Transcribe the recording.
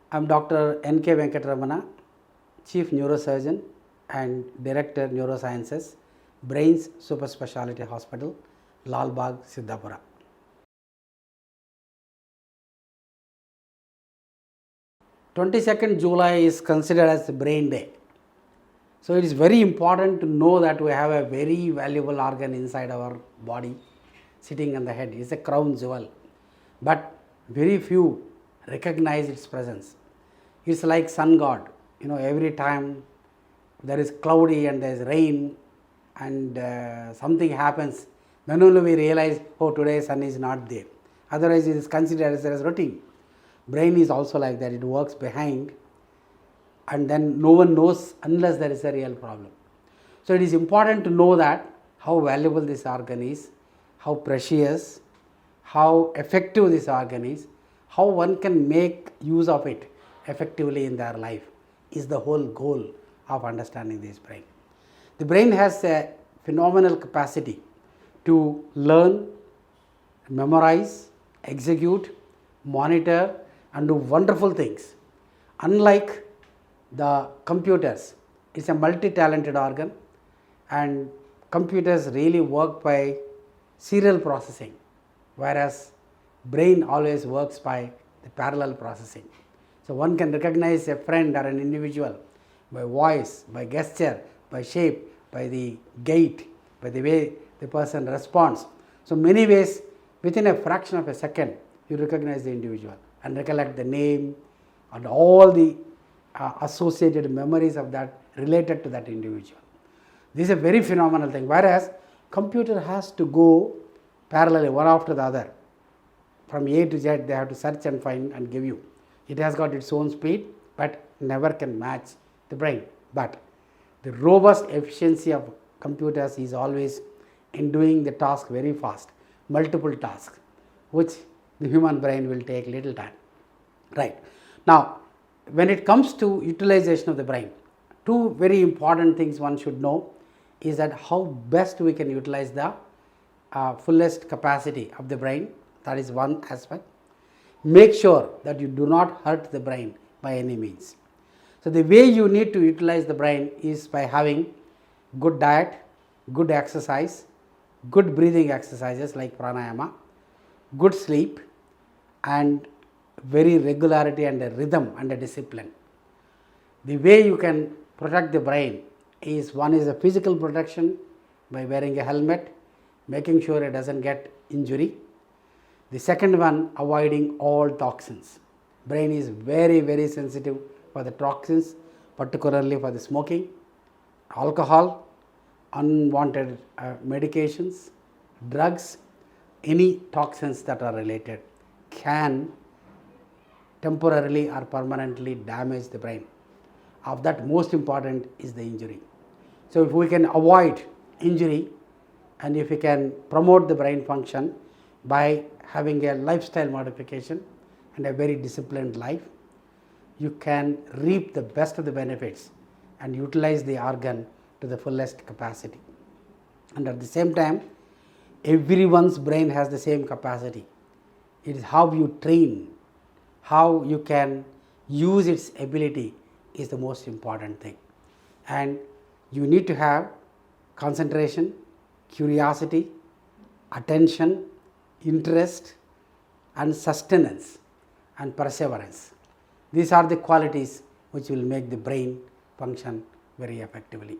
I am Dr. N.K. Venkataramana, Chief Neurosurgeon and Director Neurosciences, Brains Super Speciality Hospital, Lal Bagh, Siddhapura. July 22nd is considered as Brain Day. So it is very important to know that we have a very valuable organ inside our body sitting on the head. It's a crown jewel, but very few recognize its presence. It's like sun god. Every time there is cloudy and there is rain and something happens, then only we realize, oh, today sun is not there. Otherwise, it is considered as routine. Brain is also like that. It works behind, and then no one knows unless there is a real problem. So it is important to know that how valuable this organ is, how precious, how effective this organ is, how one can make use of it effectively in their life is the whole goal of understanding this brain. The brain has a phenomenal capacity to learn, memorize, execute, monitor and do wonderful things. Unlike the computers, it's a multi-talented organ, and computers really work by serial processing, whereas brain always works by the parallel processing. So one can recognize a friend or an individual by voice, by gesture, by shape, by the gait, by the way the person responds. So many ways, within a fraction of a second, you recognize the individual and recollect the name and all the associated memories of that related to that individual. This is a very phenomenal thing, whereas computer has to go parallelly one after the other. From A to Z, they have to search and find and give you. It has got its own speed, but never can match the brain. But the robust efficiency of computers is always in doing the task very fast, multiple tasks, which the human brain will take little time. Right. Now, when it comes to utilization of the brain, two very important things one should know is that how best we can utilize the fullest capacity of the brain. That is one aspect. Make sure that you do not hurt the brain by any means. So the way you need to utilize the brain is by having good diet, good exercise, good breathing exercises like pranayama, good sleep, and very regularity and a rhythm and a discipline. The way you can protect the brain is, one is a physical protection by wearing a helmet, making sure it doesn't get injury. The second one, avoiding all toxins. Brain is very, very sensitive for the toxins, particularly for the smoking, alcohol, unwanted medications, drugs. Any toxins that are related can temporarily or permanently damage the brain. Of that, most important is the injury. So if we can avoid injury and if we can promote the brain function by having a lifestyle modification and a very disciplined life, you can reap the best of the benefits and utilize the organ to the fullest capacity. And at the same time, everyone's brain has the same capacity. It is how you train, how you can use its ability is the most important thing. And you need to have concentration, curiosity, attention, interest and sustenance and perseverance. These are the qualities which will make the brain function very effectively.